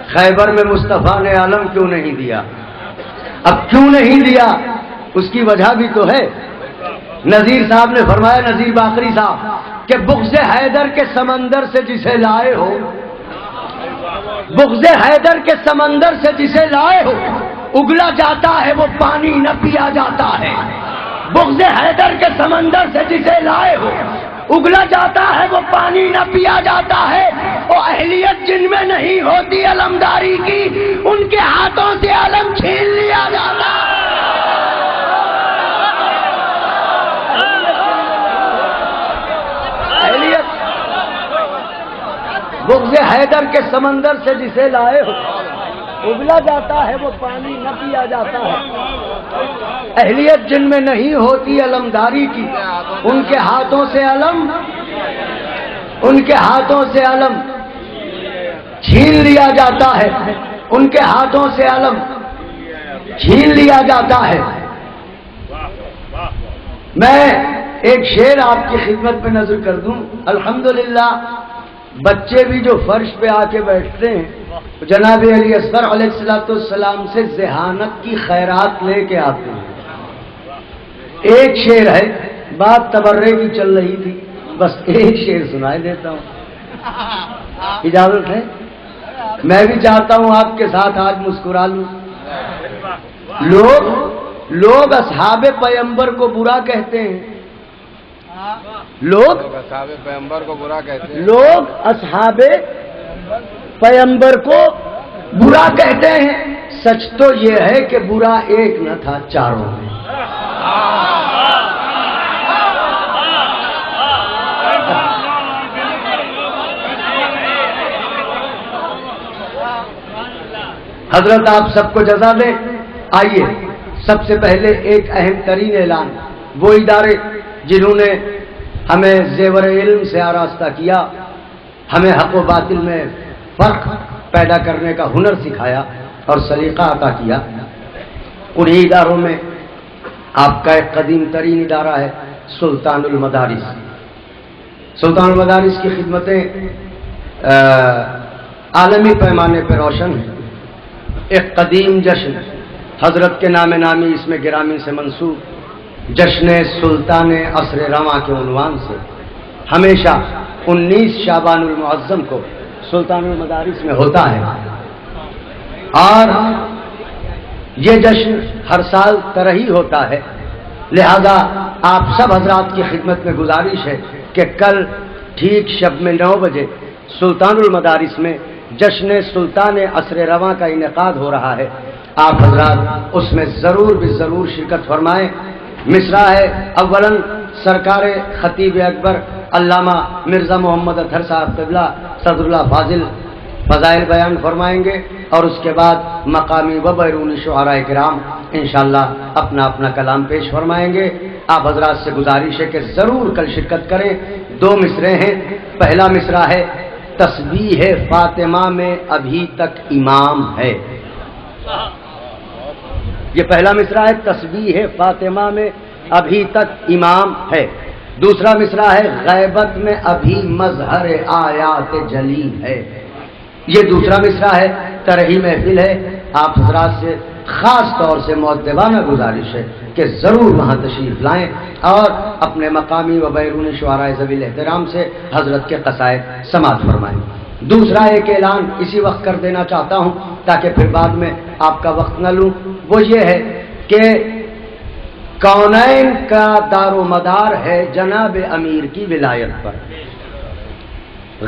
خیبر میں مصطفیٰ نے علم کیوں نہیں دیا؟ اب کیوں نہیں دیا اس کی وجہ بھی تو ہے۔ نذیر صاحب نے فرمایا، نذیر باقری صاحب، کہ بغض حیدر کے سمندر سے جسے لائے ہو، بغض حیدر کے سمندر سے جسے لائے ہو، اگلا جاتا ہے وہ پانی نہ پیا جاتا ہے۔ بغض حیدر کے سمندر سے جسے لائے ہو، اگلا جاتا ہے وہ پانی نہ پیا جاتا ہے۔ اور اہلیت جن میں نہیں ہوتی علمداری کی، ان کے ہاتھوں سے علم چھین لیا جاتا ہے۔ اہلیت بغض حیدر کے سمندر سے جسے لائے ہو، اگلا جاتا ہے وہ پانی نہ پیا جاتا ہے۔ اہلیت جن میں نہیں ہوتی علمداری کی، ان کے ہاتھوں سے علم، ان کے ہاتھوں سے علم چھین لیا جاتا ہے، ان کے ہاتھوں سے علم چھین لیا جاتا ہے۔ میں ایک شعر آپ کی خدمت میں نظر کر دوں۔ الحمدللہ بچے بھی جو فرش پہ آ کے بیٹھتے ہیں جناب علی اصغر علیہ السلام سے ذہانت کی خیرات لے کے آتے ہیں۔ ایک شعر ہے، بات تبرے کی چل رہی تھی، بس ایک شعر سنائے دیتا ہوں، اجازت ہے؟ میں بھی چاہتا ہوں آپ کے ساتھ آج مسکرا لوں۔ لوگ اصحاب پیغمبر کو برا کہتے ہیں، لوگ اصحاب پیغمبر کو برا کہتے ہیں، لوگ اصحاب پیغمبر کو برا کہتے ہیں۔ سچ تو یہ ہے کہ برا ایک نہ تھا، چاروں میں۔ حضرت آپ سب کو جزا دیں۔ آئیے سب سے پہلے ایک اہم ترین اعلان، وہ ادارے جنہوں نے ہمیں زیور علم سے آراستہ کیا، ہمیں حق و باطل میں فرق پیدا کرنے کا ہنر سکھایا اور سلیقہ عطا کیا، انہی اداروں میں آپ کا ایک قدیم ترین ادارہ ہے سلطان المدارس۔ سلطان المدارس کی خدمتیں عالمی پیمانے پر روشن ہیں۔ ایک قدیم جشن حضرت کے نام نامی اس میں گرامی سے منسوب جشن سلطان عصر رواں کے عنوان سے ہمیشہ 19 شعبان المعظم کو سلطان المدارس میں ہوتا ہے، اور یہ جشن ہر سال طرح ہی ہوتا ہے۔ لہذا آپ سب حضرات کی خدمت میں گزارش ہے کہ کل ٹھیک شب میں 9 بجے سلطان المدارس میں جشن سلطان عصر رواں کا انعقاد ہو رہا ہے۔ آپ حضرات اس میں ضرور بھی ضرور شرکت فرمائیں۔ مصرع ہے، اولاً سرکار خطیب اکبر علامہ مرزا محمد اطہر صاحب قبلہ صدر اللہ فاضل فضائل بیان فرمائیں گے، اور اس کے بعد مقامی و بیرونی شعراء کرام انشاءاللہ اپنا اپنا کلام پیش فرمائیں گے۔ آپ حضرات سے گزارش ہے کہ ضرور کل شرکت کریں۔ 2 مصرعے ہیں۔ پہلا مصرع ہے، تسبیح فاطمہ میں ابھی تک امام ہے۔ یہ پہلا مصرع ہے، تسبیح فاطمہ میں ابھی تک امام ہے۔ دوسرا مصرع ہے، غیبت میں ابھی مظہر آیات جلی ہے۔ یہ دوسرا مصرع ہے، ترہی محفل ہے۔ آپ حضرات سے خاص طور سے مؤدبانہ گزارش ہے کہ ضرور وہاں تشریف لائیں اور اپنے مقامی و بیرونی شعراء ذوی الاحترام سے حضرت کے قصائد سماعت فرمائیں۔ دوسرا ایک اعلان اسی وقت کر دینا چاہتا ہوں تاکہ پھر بعد میں آپ کا وقت نہ لوں، وہ یہ ہے کہ کونین کا دار و مدار ہے جناب امیر کی ولایت پر۔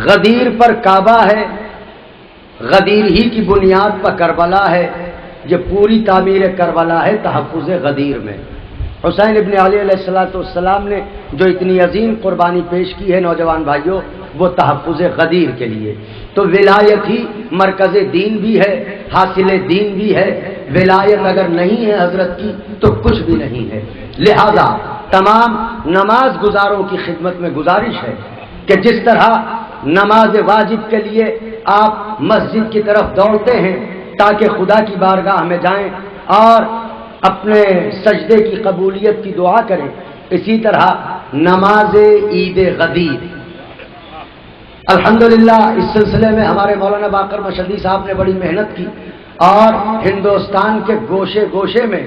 غدیر پر کعبہ ہے، غدیر ہی کی بنیاد پر کربلا ہے۔ یہ پوری تعمیر کربلا ہے تحفظ غدیر میں۔ حسین ابن علی علیہ السلام نے جو اتنی عظیم قربانی پیش کی ہے نوجوان بھائیوں، وہ تحفظ غدیر کے لیے۔ تو ولایت ہی مرکز دین بھی ہے، حاصل دین بھی ہے۔ ولایت اگر نہیں ہے حضرت کی تو کچھ بھی نہیں ہے۔ لہذا تمام نماز گزاروں کی خدمت میں گزارش ہے کہ جس طرح نماز واجب کے لیے آپ مسجد کی طرف دوڑتے ہیں تاکہ خدا کی بارگاہ میں جائیں اور اپنے سجدے کی قبولیت کی دعا کریں، اسی طرح نماز عید غدیر الحمدللہ اس سلسلے میں ہمارے مولانا باقر مشہدی صاحب نے بڑی محنت کی اور ہندوستان کے گوشے گوشے میں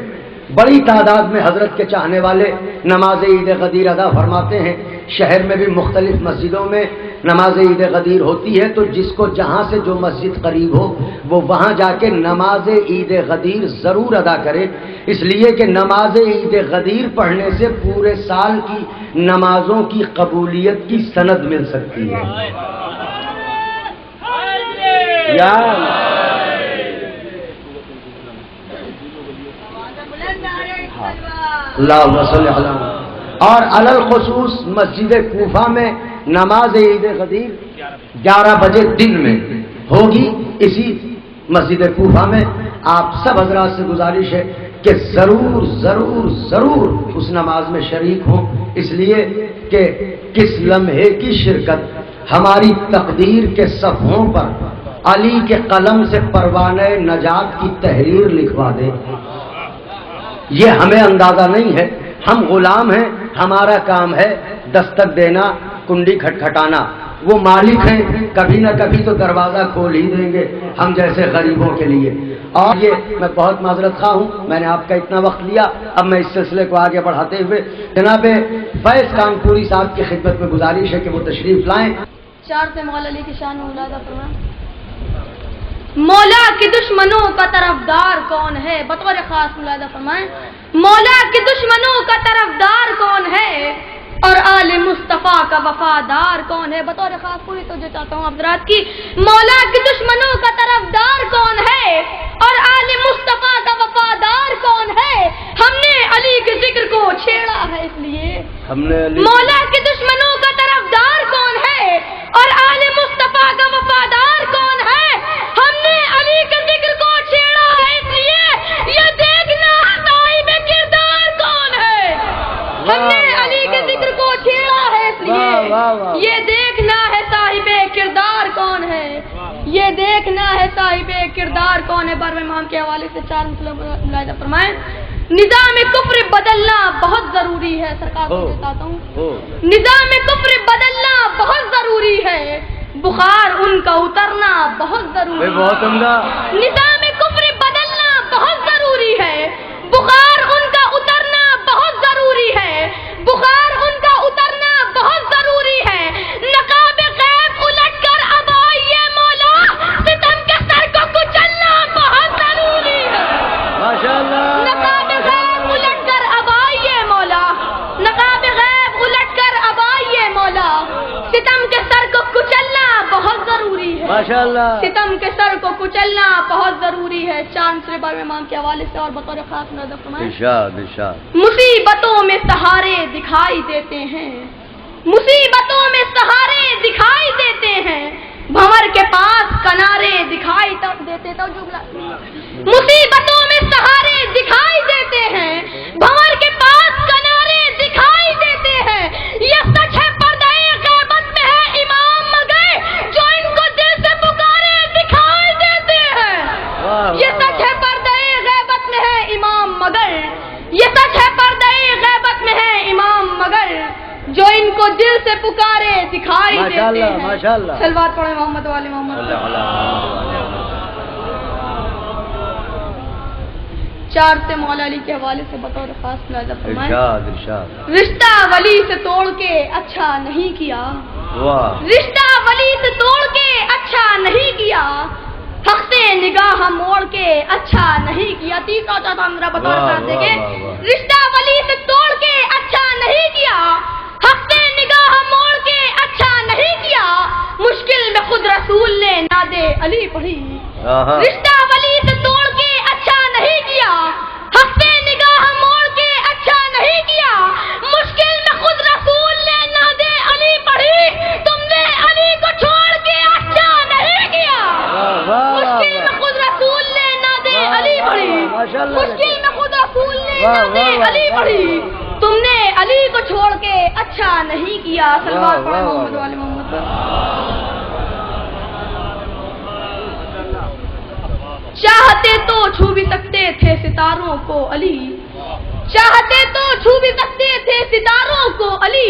بڑی تعداد میں حضرت کے چاہنے والے نماز عید غدیر ادا فرماتے ہیں. شہر میں بھی مختلف مسجدوں میں نماز عید غدیر ہوتی ہے، تو جس کو جہاں سے جو مسجد قریب ہو وہ وہاں جا کے نماز عید غدیر ضرور ادا کرے، اس لیے کہ نماز عید غدیر پڑھنے سے پورے سال کی نمازوں کی قبولیت کی سند مل سکتی ہے. اللہم صلی علی اور علی الخصوص مسجد کوفہ میں نماز عید غدیر 11 بجے دن میں ہوگی. اسی مسجد کوفہ میں آپ سب حضرات سے گزارش ہے کہ ضرور ضرور ضرور اس نماز میں شریک ہوں، اس لیے کہ کس لمحے کی شرکت ہماری تقدیر کے صفحوں پر علی کے قلم سے پروانہ نجات کی تحریر لکھوا دے. یہ ہمیں اندازہ نہیں ہے، ہم غلام ہیں، ہمارا کام ہے دستک دینا، کنڈی کھٹکھٹانا. وہ مالک ہیں، کبھی نہ کبھی تو دروازہ کھول ہی دیں گے ہم جیسے غریبوں کے لیے. اور یہ میں بہت معذرت خواہ ہوں، میں نے آپ کا اتنا وقت لیا. اب میں اس سلسلے کو آگے بڑھاتے ہوئے جناب فیض کانپوری صاحب کی خدمت میں گزارش ہے کہ وہ تشریف لائیں. 4 سے مولا علی کی شان میں ملاحظہ فرمائیں. مولا کے دشمنوں کا طرفدار کون ہے؟ بطور خاص ملاحظہ فرمائیں. مولا کے دشمنوں کا طرفدار کون ہے اور آل مصطفیٰ کا وفادار کون ہے؟ بطور خاص پوری توجہ چاہتا ہوں حضرات کی. مولا کے دشمنوں کا طرفدار کون ہے اور آل مصطفیٰ کا وفادار کون ہے؟ ہم نے علی کے ذکر کو چھیڑا ہے اس لیے مولا کے دشمنوں کا طرفدار کون ہے اور آل مصطفیٰ کا وفادار کون ہے؟ ہم نے علی کے ذکر کو چھیڑا ہے اس لیے یہ دیکھنا صاحب کردار کون ہے. ہم نے علی کے ذکر کو چھیڑا ہے اس لیے یہ دیکھنا ہے صاحب کردار کون ہے. یہ دیکھنا ہے صاحب کردار کون ہے. بارہویں امام کے حوالے سے 4 ملاحظہ فرمائیں. نظام کفر بدلنا بہت ضروری ہے. سرکار کو بتاتا ہوں نظام کفر بدلنا بہت ضروری ہے. بخار ان کا اترنا بہت ضروری ہے. نظام کفر بدلنا بہت ضروری ہے. بخار ان کا اترنا بہت ضروری ہے. بخار ان کا اترنا بہت ضروری ہے. نقاب غیب الٹ کر اب آئیے مولا ستم کے سر کو کچلنا بہت ضروری ہے. ماشاءاللہ. نقاب غیب الٹ کر اب آئیے مولا. نقاب غیب الٹ کر اب آئیے مولا. ستم کے سر کو کچلنا بہت ضروری ہے. ماشاءاللہ. ستم کے سر کو کچلنا بہت ضروری ہے. 4 سے 12 امام کے حوالے سے اور بطور خاص نظر فرمائیں. مصیبتوں میں سہارے دکھائی دیتے ہیں. مصیبتوں میں سہارے دکھائی دیتے ہیں. بھنور کے پاس کنارے دکھائی دیتے. مصیبتوں میں سہارے دکھائی دیتے ہیں. بھنور کے پاس کنارے دکھائی دیتے ہیں. یہ سچ ہے پردہ غیبت میں ہے امام مگر جو ان کو دل سے پکارے دکھائی دیتے ہیں. یہ سچ ہے پردہ غیبت میں ہے امام مگر. یہ سچ ہے پردہ غیبت میں ہے امام مگر جو ان کو دل سے پکارے دکھائی دیتے ہیں. صلوات پڑھیں محمد والے محمد. 4 سے مولا علی کے حوالے سے بطور خاص ملاحظہ فرمائیں. رشتہ ولی سے توڑ کے اچھا نہیں کیا. رشتہ ولی سے توڑ کے اچھا نہیں کیا. حق سے نگاہ موڑ کے اچھا نہیں کیا. 3 چوتھا میرا بطور خاص دیکھیں. رشتہ ولی سے توڑ کے اچھا نہیں کیا. حق سے نگاہ موڑ کے اچھا نہیں کیا. مشکل میں خود رسول نے نادے علی پڑھی. رشتہ ولی سے توڑ کے اچھا نہیں کیا. حق سے نگاہ موڑ کے اچھا نہیں کیا. مشکل میں خود رسول نے نادے علی پڑھی. تم نے علی کو چھوڑ کے اچھا نہیں کیا. مشکل میں خود رسول نے نادے علی پڑھی. مشکل میں خود رسول نے نادے علی پڑھی. تم نے علی کو چھوڑ کے اچھا نہیں کیا. صلوات پڑھیں محمد والے محمد. چاہتے تو چھو بھی سکتے تھے ستاروں کو علی. چاہتے تو چھو بھی سکتے تھے ستاروں کو علی.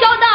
14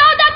14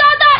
14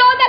14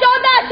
14